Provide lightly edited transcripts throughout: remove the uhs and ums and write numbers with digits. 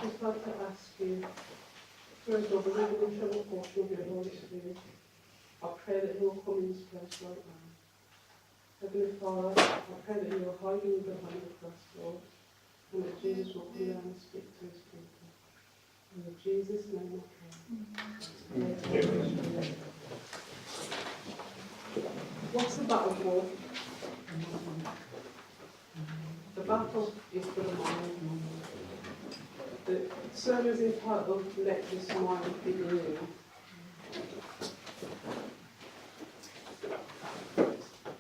just like to ask you, first of all, we're going to show a portion of your Holy Spirit. I pray that He will come in this place right now. Heavenly Father, I pray that You will hide me behind the cross, Lord, and that Jesus will come down and speak to His people. In Jesus' name I pray. What's the battle for? The battle is for the mind. The sermon is entitled, Let This Mind Be in You.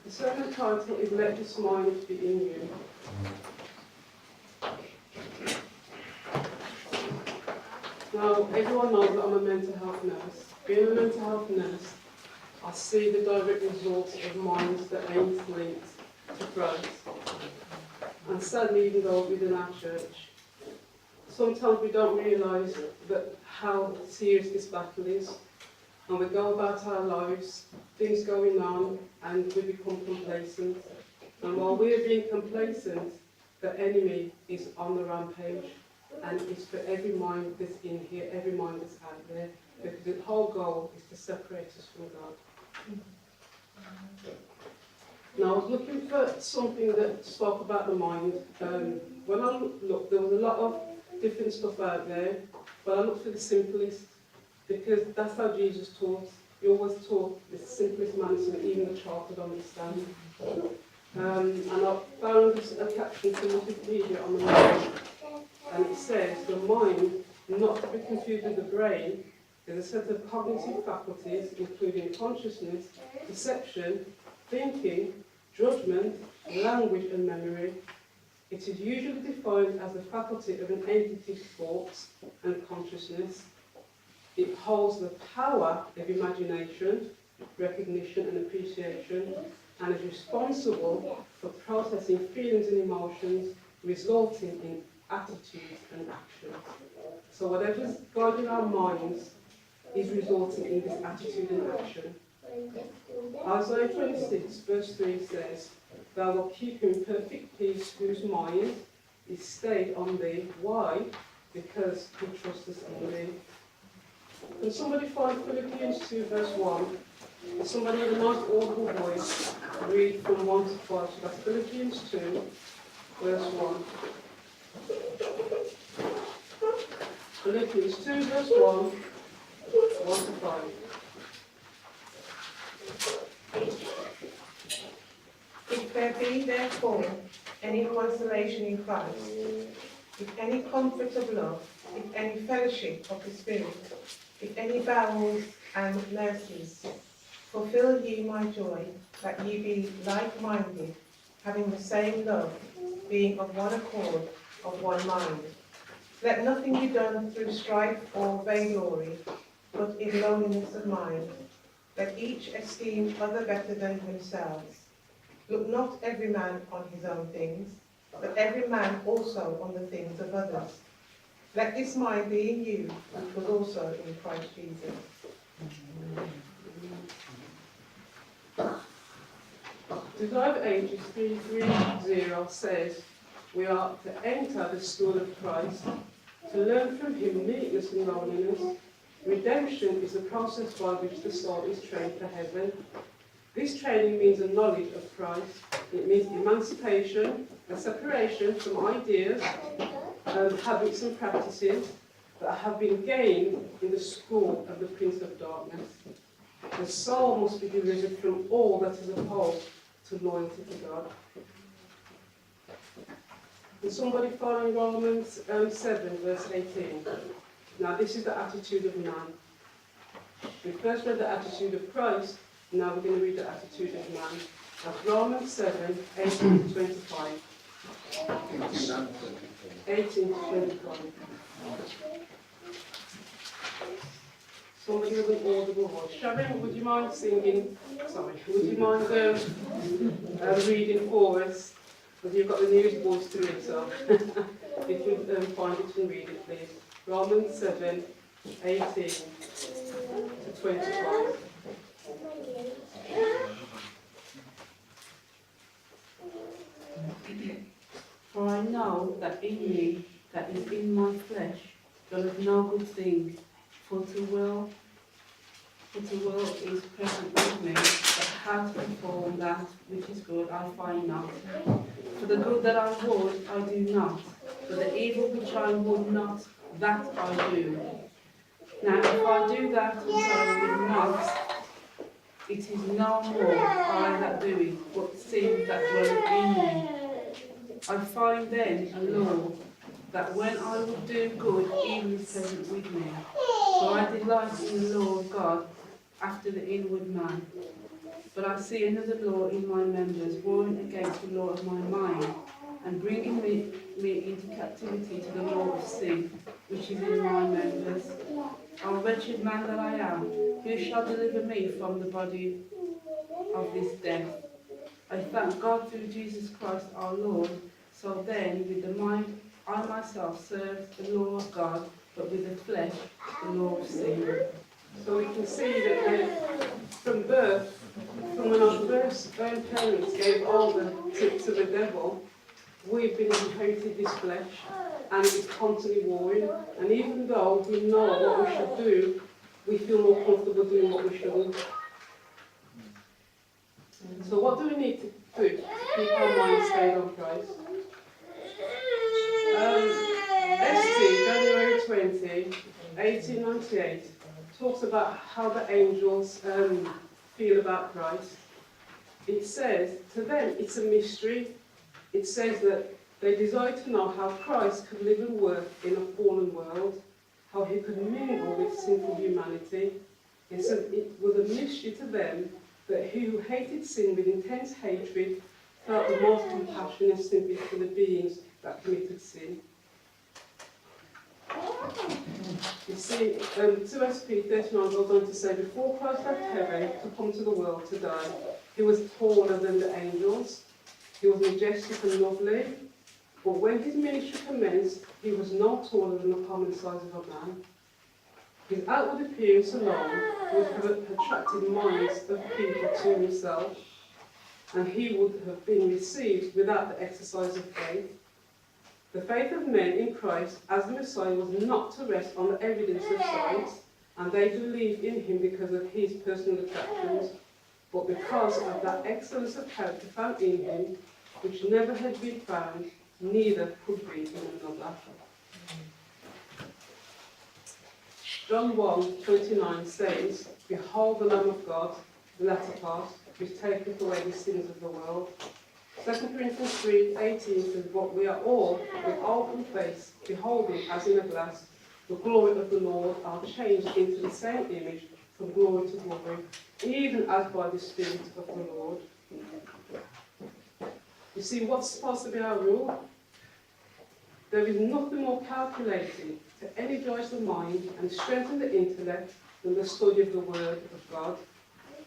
The sermon title is Let This Mind Be in You. Now, everyone knows that I'm a mental health nurse. Being a mental health nurse, I see the direct results of minds that ain't linked to Christ. And sadly, even though within our church, sometimes we don't realise that how serious this battle is. And we go about our lives, things going on, and we become complacent. And while we're being complacent, the enemy is on the rampage. And it's for every mind that's in here, every mind that's out there. Because the whole goal is to separate us from God. Now, I was looking for something that spoke about the mind. When I looked, there was a lot of different stuff out there, but I looked for the simplest, because that's how Jesus taught. He always taught the simplest manner so that even the child could understand. And I found a caption from Wikipedia on the mind, and it says, the mind, not to be confused with the brain, is a set of cognitive faculties, including consciousness, perception, thinking, judgment, language and memory. It is usually defined as the faculty of an entity's thoughts and consciousness. It holds the power of imagination, recognition and appreciation, and is responsible for processing feelings and emotions, resulting in attitudes and actions. So whatever's guiding our minds is resulting in this attitude and action. Isaiah 26 verse 3 says, Thou wilt keep him in perfect peace whose mind is stayed on thee. Why? Because he trusteth in thee. Can somebody find Philippians 2 verse 1? Is somebody with a nice audible voice read from 1 to 5? So that's Philippians 2 verse 1. Philippians 2 verse 1, 1 to 5. If there be therefore any consolation in Christ, if any comfort of love, if any fellowship of the Spirit, if any bowels and mercies, fulfill ye my joy, that ye be like-minded, having the same love, being of one accord, of one mind. Let nothing be done through strife or vainglory, but in lowliness of mind. Let each esteem other better than themselves. Look not every man on his own things, but every man also on the things of others. Let this mind be in you, which was also in Christ Jesus. Desire of Ages 330 says, we are to enter the school of Christ, to learn from him meekness and lowliness. Redemption is the process by which the soul is trained for heaven. This training means a knowledge of Christ. It means emancipation, a separation from ideas, habits and practices that have been gained in the school of the Prince of Darkness. The soul must be delivered from all that is opposed to loyalty to God. And somebody find Romans 7 verse 18. Now this is the attitude of man. We first read the attitude of Christ, now we're going to read the attitude of man. That's Romans 7, 18 to 25. 18 to 25. Somebody with an audible voice. Sharon, would you mind singing? Sorry, would you mind reading for us? Because you've got the newest voice to read, so if you find it and read it, please. Romans 7, 18 to 25. For I know that in me, that is in my flesh, but of no good thing, for to will is present with me, but how to perform that which is good I find not. For the good that I would, I do not, but the evil which I would not, that I do. Now if I do that which I would not, it is no more I that do it, but sin that dwelleth in me. I find then a law, that when I would do good, evil is present with me. So I delight in the law of God after the inward man. But I see another law in my members, warring against the law of my mind, and bringing me into captivity to the law of sin, which is in my members. O wretched man that I am, who shall deliver me from the body of this death? I thank God through Jesus Christ our Lord. So then, with the mind, I myself serve the law of God, but with the flesh, the law of sin. So we can see that from birth, from when our first parents gave over to the devil, we've been inherited this flesh, and it's constantly warring. And even though we know what we should do, we feel more comfortable doing what we shouldn't. So what do we need to do to keep our minds stayed on Christ? ST, January 20, 1898, talks about how the angels feel about Christ. It says, to them it's a mystery. It says that they desire to know how Christ could live and work in a fallen world, how he could mingle with sinful humanity. It says it was a mystery to them that he who hated sin with intense hatred felt the most compassion and sympathy for the beings that committed sin. You see, 2 SP 39 goes on to say, before Christ left heaven to come to the world to die, he was taller than the angels, he was majestic and lovely, but when his ministry commenced, he was no taller than the common size of a man. His outward appearance alone would have attracted minds of people to himself, and he would have been received without the exercise of faith. The faith of men in Christ as the Messiah was not to rest on the evidence of science, and they believed in him because of his personal attractions, but because of that excellence of character found in him, which never had been found, neither could be in another. John 1:29 says, behold the Lamb of God, the latter part, which taketh away the sins of the world. 2 Corinthians 3:18 says, but we are all, with open face, beholding as in a glass, the glory of the Lord, are changed into the same image from glory to glory, even as by the Spirit of the Lord. You see, what's supposed to be our rule? There is nothing more calculated to energize the mind and strengthen the intellect than the study of the Word of God.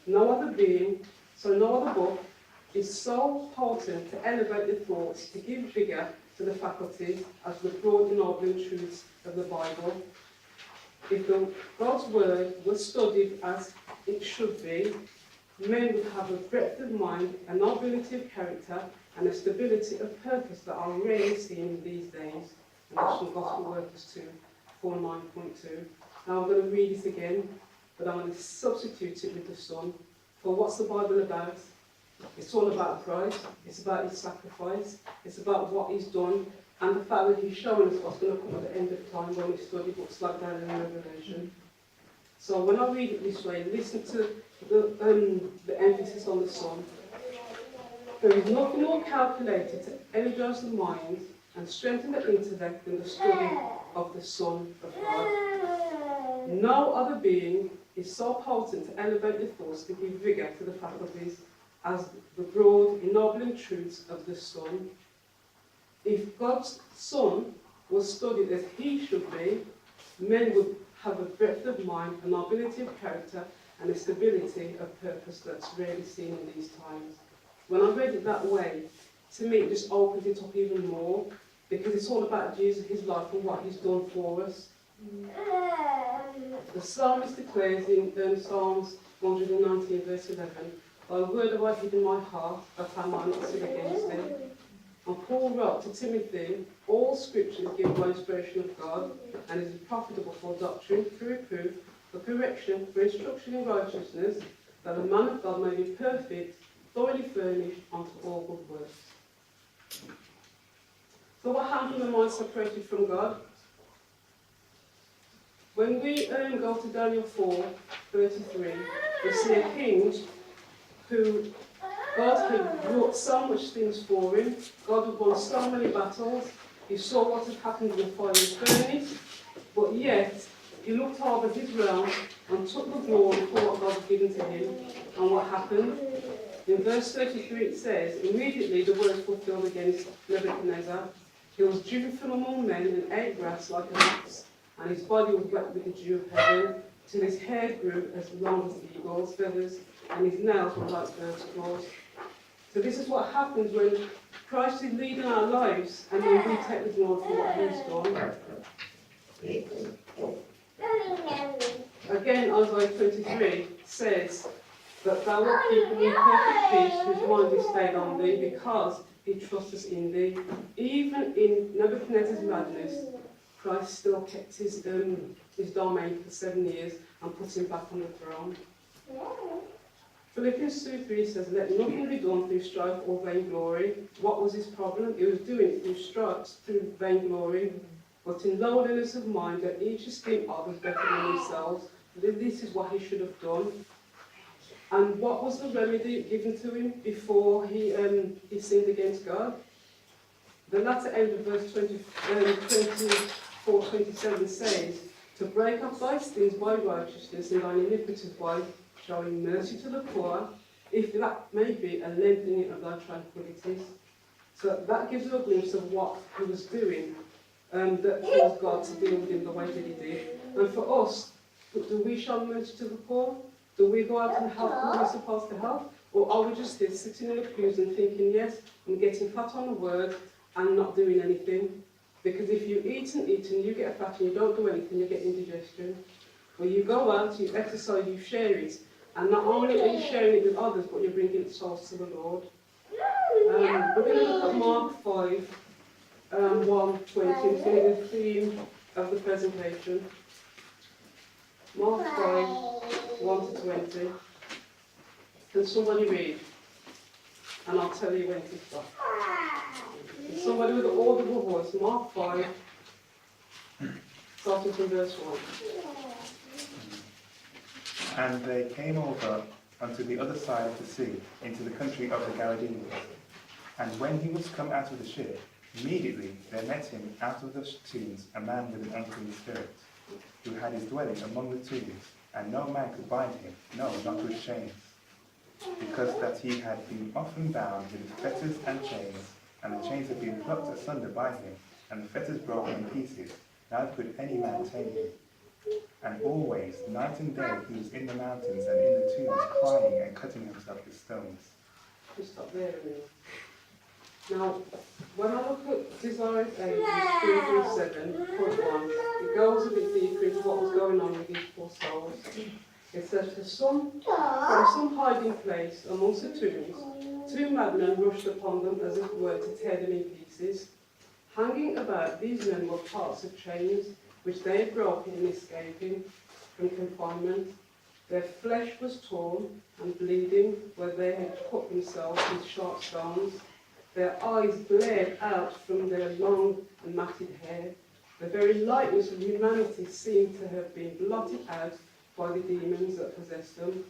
No other being, so no other book, is so potent to elevate the thoughts, to give vigour to the faculties, as the broad ennobling truths of the Bible. If God's Word was studied as it should be, men would have a breadth of mind, a nobility of character, and a stability of purpose that are rarely seen in these days. And that's from Gospel Workers 2:49.2. Now I'm going to read it again, but I'm going to substitute it with the Son. For what's the Bible about? It's all about Christ. It's about his sacrifice. It's about what he's done, and the fact that he's showing us what's going to come at the end of time when we study books like Daniel and Revelation. So when I read it this way, listen to the emphasis on the Son. There is nothing more calculated to energize the mind and strengthen the intellect than the study of the Son of God. No other being is so potent to elevate the thoughts, to give vigour to the faculties, as the broad, ennobling truths of the Son. If God's Son was studied as he should be, men would have a breadth of mind, a nobility of character, and a stability of purpose that's rarely seen in these times. When I read it that way, to me it just opens it up even more, because it's all about Jesus, his life, and what he's done for us. The psalmist declares in Psalms 119 verse 11, thy word have I hid in my heart, that I might not sin against thee. And Paul wrote to Timothy, all scripture is given by inspiration of God and is profitable for doctrine, for reproof, for correction, for instruction in righteousness, that the man of God may be perfect, thoroughly furnished unto all good works. So what happens when the mind separated from God? When we go to Daniel 4:33, we see a king who God had brought so much things for him. God had won so many battles. He saw what had happened in the fiery furnace, but yet he looked over his realm and took the glory for what God had given to him. And what happened? In verse 33 it says, immediately the words fulfilled against Nebuchadnezzar. He was driven from among men and ate grass like an ox, and his body was wet with the dew of heaven, till his hair grew as long as the eagle's feathers, and his nails were like birds' claws. So this is what happens when Christ is leading our lives, and then we take the glory for what he's done. Again, Isaiah 23 says that thou wilt keep him in perfect peace, whose mind is stayed on thee, because he trusts in thee. Even in Nebuchadnezzar's madness, Christ still kept his domain for 7 years and put him back on the throne. Philippians 2:3 says, let nothing be done through strife or vainglory. What was his problem? He was doing it through vainglory, but in lowliness of mind, that each esteemed others better than themselves. This is what he should have done. And what was the remedy given to him before he sinned against God? The latter end of verse 24:27 says, to break up thy sins by righteousness and thine iniquities by showing mercy to the poor, if that may be a lengthening of thy tranquillities. So that gives you a glimpse of what he was doing, that caused God to deal with him the way that he did. And for us, do we show mercy to the poor? Do we go out and help who we're supposed to help? Or are we just here sitting in the pews and thinking, yes, I'm getting fat on the word and not doing anything? Because if you eat and you get fat and you don't do anything, you get indigestion. When you go out, you exercise, you share it, and not only are you sharing it with others, but you're bringing souls to the Lord. We're going to look at Mark 5, 1:20, it's going to be the theme of the presentation. Mark 5, 1-20. Can somebody read? And I'll tell you when to stop. Somebody with an audible voice. Mark 5, starting from verse 1. And they came over unto the other side of the sea, into the country of the Gadarenes. And when he was come out of the ship, immediately there met him out of the tombs a man with an unclean spirit, who had his dwelling among the tombs, and no man could bind him, no, not with chains, because that he had been often bound with fetters and chains, and the chains had been plucked asunder by him, and the fetters broken in pieces, neither could any man tame him. And always, night and day, he was in the mountains and in the tombs, crying and cutting himself with stones. Just stop there a minute. Now, when I look at Desire 8, 3-7.1, it goes a bit deeper into what was going on with these poor souls. It says, from some hiding place amongst the tombs, 2 madmen rushed upon them as it were to tear them in pieces. Hanging about these men were parts of chains, which they had broken in escaping from confinement. Their flesh was torn and bleeding where they had cut themselves with sharp stones. Their eyes glared out from their long and matted hair. The very likeness of humanity seemed to have been blotted out by the demons that possessed them,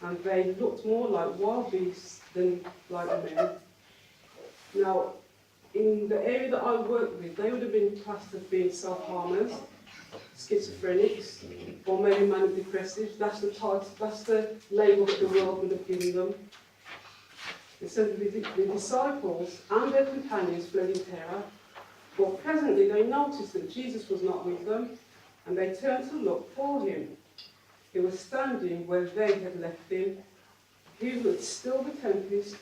and they looked more like wild beasts than like men. Now, in the area that I worked with, they would have been classed as being self-harmers, schizophrenics, or maybe manic depressives. That's the label that the world would have given them. It says the disciples and their companions fled in terror, but presently they noticed that Jesus was not with them, and they turned to look for him. He was standing where they had left him. He who had stilled the tempest,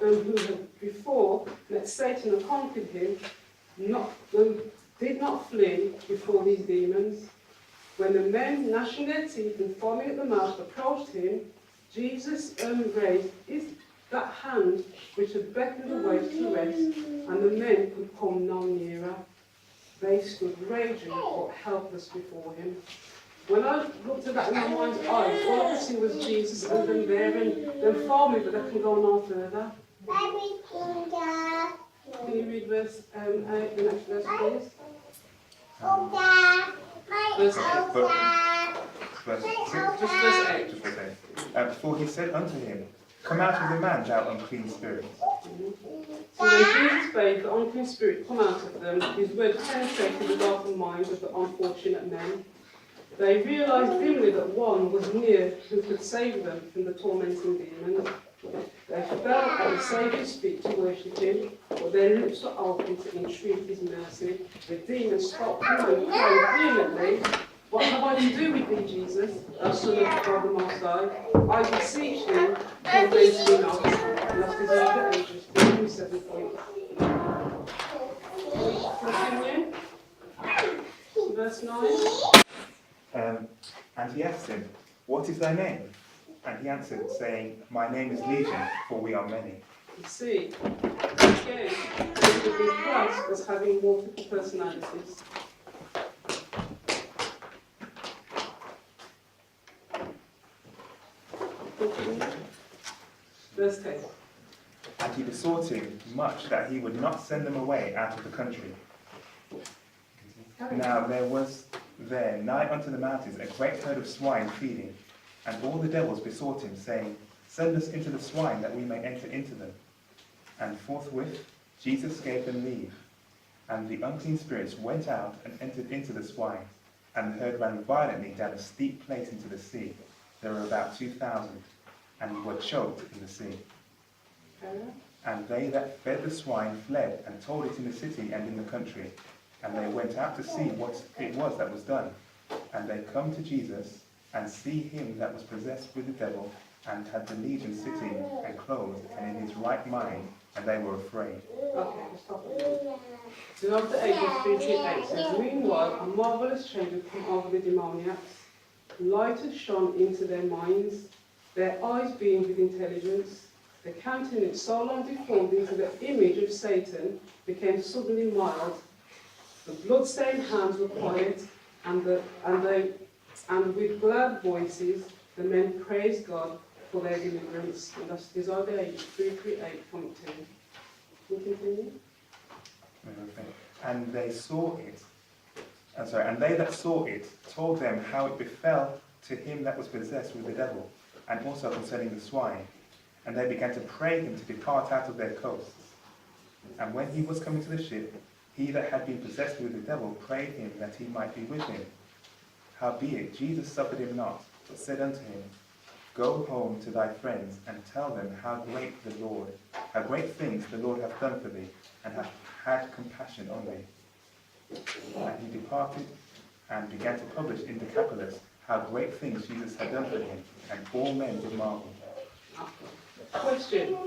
and who had before let Satan and conquered him, did not flee before these demons. When the men, gnashing their teeth and foaming at the mouth, approached him, Jesus raised his that hand which had beckoned the waves to rest, and the men could come no nearer. They stood raging but helpless before him. When I looked at that in my mind's eyes, all I could see was Jesus and them there, and them for me, but they can go no further. Can you read verse 8, the next verse, please? Verse 8. Verse 6. Just verse 8. Just verse 8. For he said unto him, Come out of the man, thou unclean spirit. So when Jesus bade the unclean spirit come out of them, his word penetrated the darkened minds of the unfortunate men. They realised dimly that one was near who could save them from the tormenting demons. They fell at the Saviour's feet to worship him, but their lips were open to entreat his mercy. The demons stopped him and cried vehemently, What have I to do with thee, Jesus, thou Son of God the Most High? I beseech thee, come raise me not, and that's deserved the ages, 57 points. Continue. Verse 9. And he asked him, What is thy name? And he answered, saying, My name is Legion, for we are many. You see, again, they would be classed as having multiple personalities. Verse 10. And he besought him much that he would not send them away out of the country. Now there was there nigh unto the mountains a great herd of swine feeding, and all the devils besought him, saying, Send us into the swine, that we may enter into them. And forthwith Jesus gave them leave. And the unclean spirits went out and entered into the swine, and the herd ran violently down a steep place into the sea. There were about 2,000, and were choked in the sea. And they that fed the swine fled, and told it in the city and in the country. And they went out to see what it was that was done. And they come to Jesus, and see him that was possessed with the devil, and had the legion sitting and clothed, and in his right mind, and they were afraid. Okay, we'll stop it. So after 8 says, Meanwhile, a marvellous change had come over the demoniacs. Light had shone into their minds, their eyes beamed with intelligence. The countenance, so long deformed into the image of Satan, became suddenly mild. The blood-stained hands were quiet, and with glad voices the men praised God for their deliverance. And that's Isaiah 338.2. Can you continue? And they saw it. And they that saw it told them how it befell to him that was possessed with the devil, and also concerning the swine. And they began to pray him to depart out of their coasts. And when he was coming to the ship, he that had been possessed with the devil prayed him that he might be with him. Howbeit Jesus suffered him not, but said unto him, Go home to thy friends, and tell them how great things the Lord hath done for thee, and hath had compassion on thee. And he departed, and began to publish in Decapolis how great things Jesus had done for him, and all men did marvel. Question.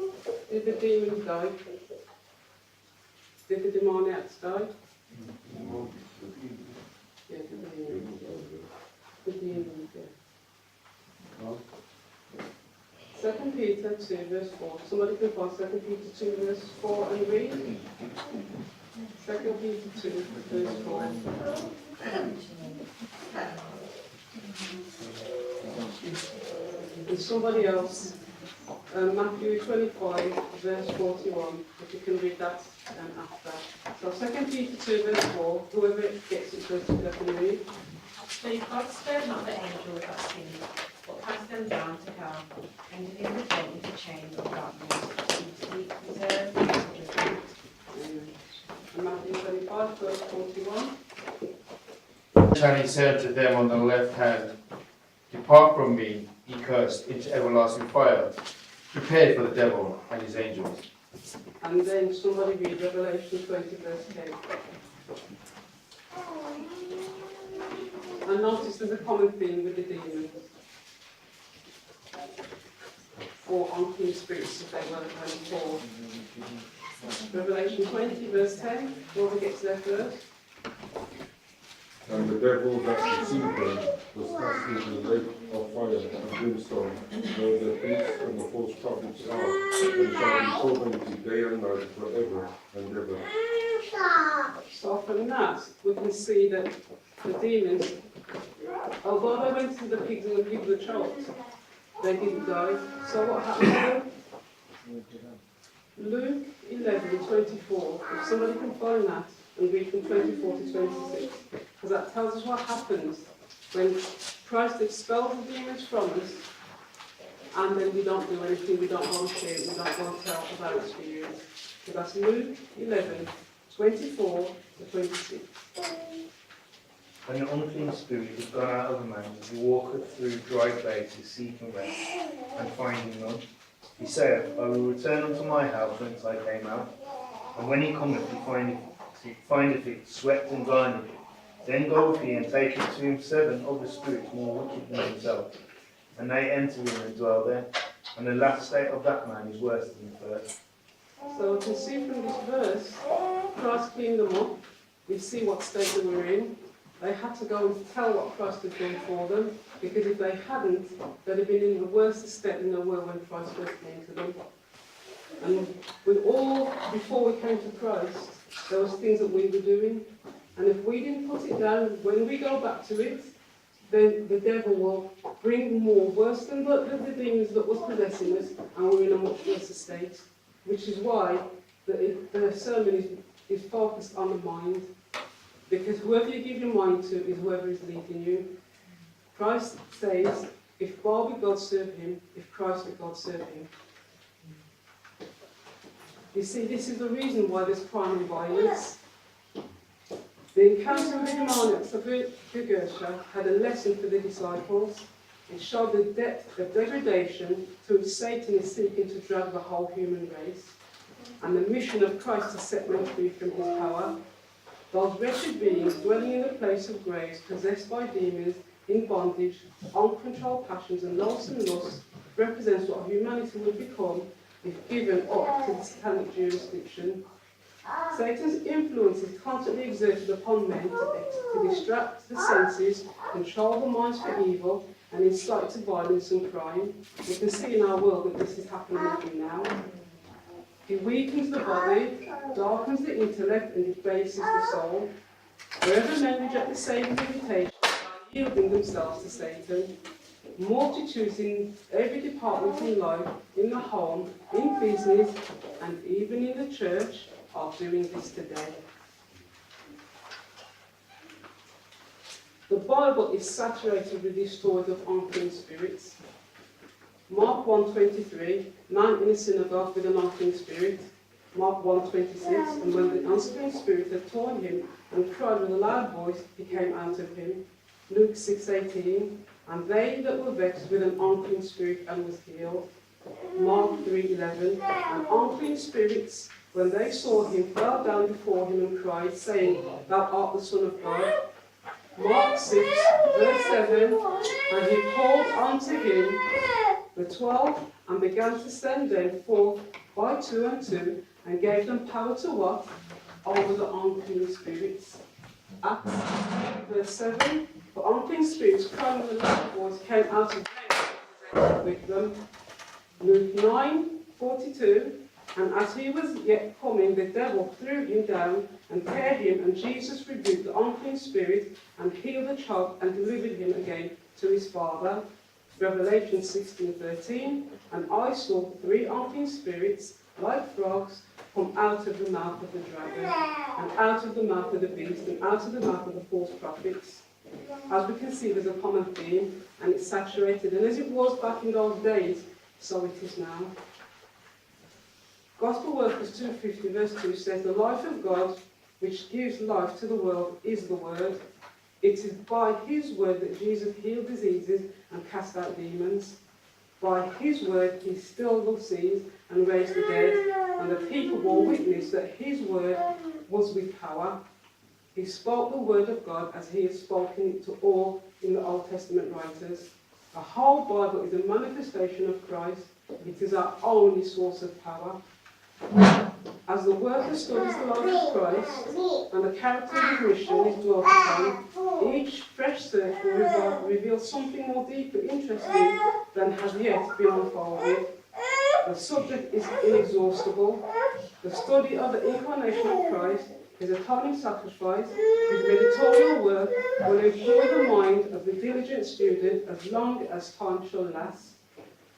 Did the demons die? Did the demoniacs die? Yeah, the demons, yeah. 2 Peter 2 verse 4. Somebody can find 2 Peter 2 verse 4 and read. 2 Peter 2 verse 4. And somebody else, Matthew 25 verse 41, if you can read that after. So 2 Peter 2 verse 4, whoever gets it first can read. So God spared not the angel without sin, but cast them down to hell, and delivered them into chains of darkness, to be preserved unto judgment. And Matthew 25 verse 41. And he said to them on the left hand, Depart from me, ye cursed, into everlasting fire, prepared for the devil and his angels. And then somebody read Revelation 20 verse 10. And notice there's a common theme with the demons. Or unclean spirits, if they were before. Revelation 20 verse 10. Whoever gets there first. And the devil that deceived them was cast into the lake of fire and brimstone, where the beasts and the false prophets are, and shall be tormented day and night forever and ever. So from that, we can see that the demons, although they went to the pigs and the pigs were choked, they didn't die. So what happened to them? Luke 11:24. If somebody can find that and read from 24 to 26, because that tells us what happens when Christ expels the demons from us, and then we don't do anything, we don't go and share, we don't go and tell about it to you. So that's Luke 11:24 to 26. When the unclean spirit is gone out of a man, he walketh through dry places, seeking rest, and finding none. He saith, I will return unto my house whence I came out. And when he cometh, he findeth it swept and grinded. Then goeth he and taketh to him 7 other spirits more wicked than himself, and they enter in and dwell there. And the last state of that man is worse than the first. So we can see from this verse, Christ cleaned them up. We see what state they were in. They had to go and tell what Christ had done for them, because if they hadn't, they'd have been in a worse state than they were when Christ first came to them. And we all, before we came to Christ, there was things that we were doing. And if we didn't put it down, when we go back to it, then the devil will bring more worse than the demons that was possessing us, and we're in a much worse state. Which is why the sermon is focused on the mind. Because whoever you give your mind to is whoever is leading you. Christ says, if Baal be God, serve him. If Christ be God, serve him. You see, this is the reason why there's crime and violence. The encounter with the demoniacs of Gergersha had a lesson for the disciples. It showed the depth of degradation to which Satan is seeking to drag the whole human race, and the mission of Christ to set men free from his power. Those wretched beings dwelling in the place of graves, possessed by demons, in bondage, uncontrolled passions and loathsome lusts, represents what humanity would become if given up to the satanic jurisdiction. Satan's influence is constantly exerted upon men to distract the senses, control the minds for evil, and incite to violence and crime. We can see in our world that this is happening with you now. He weakens the body, darkens the intellect, and debases the soul. Wherever men reject the Saviour's invitation, they are yielding themselves to Satan. Multitudes in every department in life, in the home, in business, and even in the church, are doing this today. The Bible is saturated with these stories of unclean spirits. Mark 1:23, man in a synagogue with an unclean spirit. Mark 1:26, and when the unclean spirit had torn him and cried with a loud voice, he came out of him. Luke 6:18, and they that were vexed with an unclean spirit and was healed. Mark 3:11, and unclean spirits, when they saw him, fell down before him and cried, saying, Thou art the Son of God. Mark 6:7, and he called unto him the 12, and began to send them forth by 2 and 2, and gave them power to what? Over the unclean spirits. Acts verse 7, the unclean spirits, crying with a loud voice, came out of them with them. Luke 9:42, and as he was yet coming, the devil threw him down and tear him, and Jesus rebuked the unclean spirit, and healed the child, and delivered him again to his father. Revelation 16:13, and I saw 3 unclean spirits, like frogs, come out of the mouth of the dragon, and out of the mouth of the beast, and out of the mouth of the false prophets. As we can see, there's a common theme, and it's saturated, and as it was back in those days, so it is now. Gospel Workers 2:50 verse 2 says, the life of God, which gives life to the world, is the Word. It is by his word that Jesus healed diseases and cast out demons. By his word he stilled the seas and raised the dead, and the people bore witness that his word was with power. He spoke the word of God as he had spoken it to all in the Old Testament writers. The whole Bible is a manifestation of Christ. It is our only source of power. As the worker studies the life of Christ and the character of his mission is dwelt upon, each fresh search will reveal something more deeply interesting than has yet been unfolded. The subject is inexhaustible. The study of the incarnation of Christ, his atoning sacrifice, his meditorial work will employ the mind of the diligent student as long as time shall last,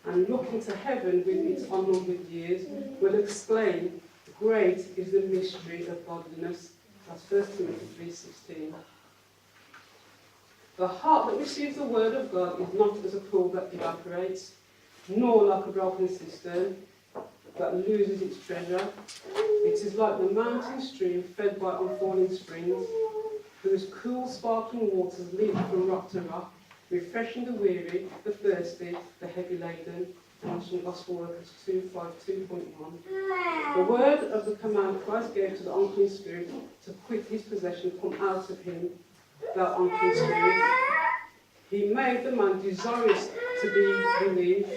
and looking to heaven with its unnumbered years will exclaim, "Great is the mystery of godliness." That's 1 Timothy 3:16. The heart that receives the word of God is not as a pool that evaporates, nor like a broken cistern that loses its treasure. It is like the mountain stream fed by unfalling springs, whose cool sparkling waters leap from rock to rock, refreshing the weary, the thirsty, the heavy laden. Comes from Gospel Workers 2:52.1. The word of the command Christ gave to the unclean spirit to quit his possession come out of him, that unclean spirit. He made the man desirous to be relieved,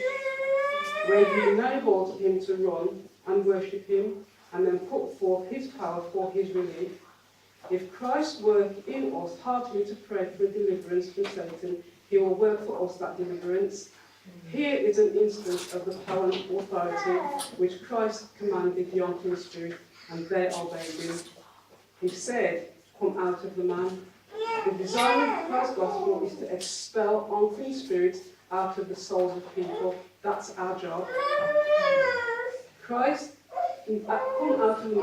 when he enabled him to run and worship him, and then put forth his power for his relief. If Christ worked in us heartily to pray for deliverance from Satan, he will work for us that deliverance. Here is an instance of the power and authority which Christ commanded the unclean spirit, and they obeyed him. He said, "Come out of the man." The design of Christ's gospel is to expel unclean spirits out of the souls of people. That's our job. Christ, come out of the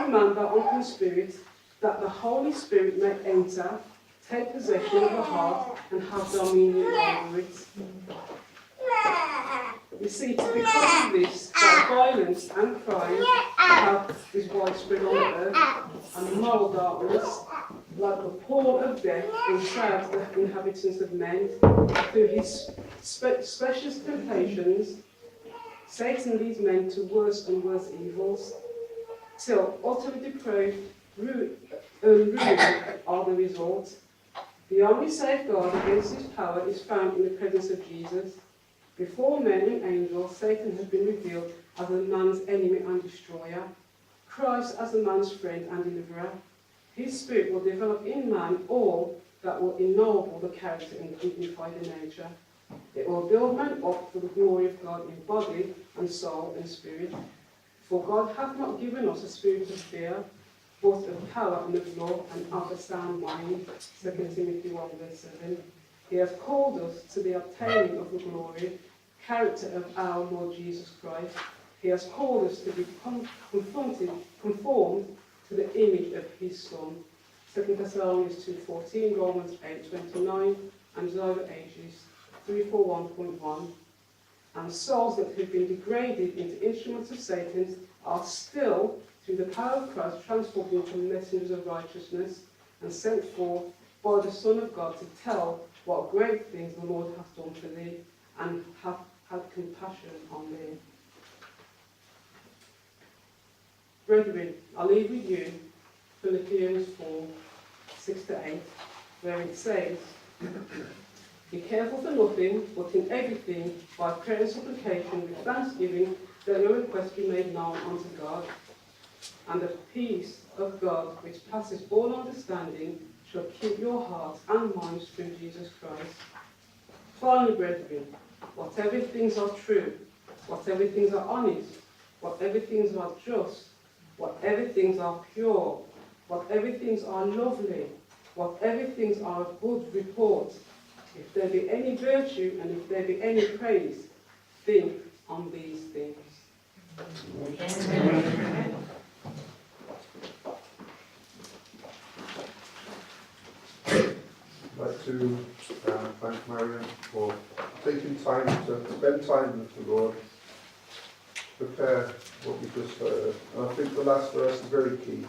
man, that unclean spirit, that the Holy Spirit may enter, take possession of the heart, and have dominion over it. You see, it's because of this that violence and crime is widespread on earth, and moral darkness, like the pall of death, enshrouds the inhabitants of men. Through his specious temptations, Satan leads men to worse and worse evils, till utterly depraved ruin are the result. The only safeguard against his power is found in the presence of Jesus. Before men and angels, Satan has been revealed as a man's enemy and destroyer, Christ as a man's friend and deliverer. His spirit will develop in man all that will ennoble the character and dignify the nature. It will build man up for the glory of God in body and soul and spirit. For God hath not given us a spirit of fear, but of power and of love and of a sound mind. 2 Timothy 1:7. He has called us to the obtaining of the glory, character of our Lord Jesus Christ. He has called us to be conformed to the image of his Son. 2 Thessalonians 2:14, Romans 8:29, and Isaiah 341.1. And souls that have been degraded into instruments of Satan are still, through the power of Christ, transformed into messengers of righteousness and sent forth by the Son of God to tell what great things the Lord hath done for thee, and hath had compassion on thee. Brethren, I leave with you Philippians 4:6-8, where it says, "Be careful for nothing, but in everything, by prayer and supplication, with thanksgiving, that your requests be made known unto God. And the peace of God, which passes all understanding, shall keep your hearts and minds through Jesus Christ." Finally, brethren, whatever things are true, whatever things are honest, whatever things are just, whatever things are pure, whatever things are lovely, whatever things are of good report, if there be any virtue and if there be any praise, think on these things. Amen. I'd like to thank Marion for taking time to spend time with the Lord, prepare what we just heard. And I think the last verse is very key.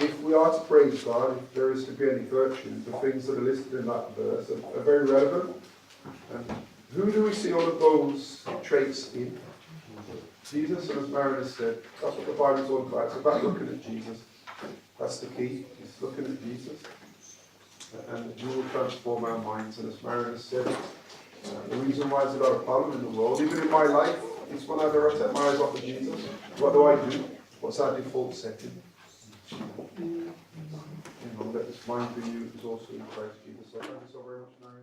If we are to praise God, if there is to be any virtues, the things that are listed in that verse are very relevant. And who do we see all of those traits in? Jesus, and as Marion has said, that's what the Bible is all about. It's about looking at Jesus. That's the key, is looking at Jesus. And He will transform our minds. And as Marion has said, the reason why there's a lot of problem in the world, even in my life, It's when I take my eyes off of Jesus. What do? What's our default setting? You know, let this mind be you is also in Christ Jesus. So thank you so very much, Mary.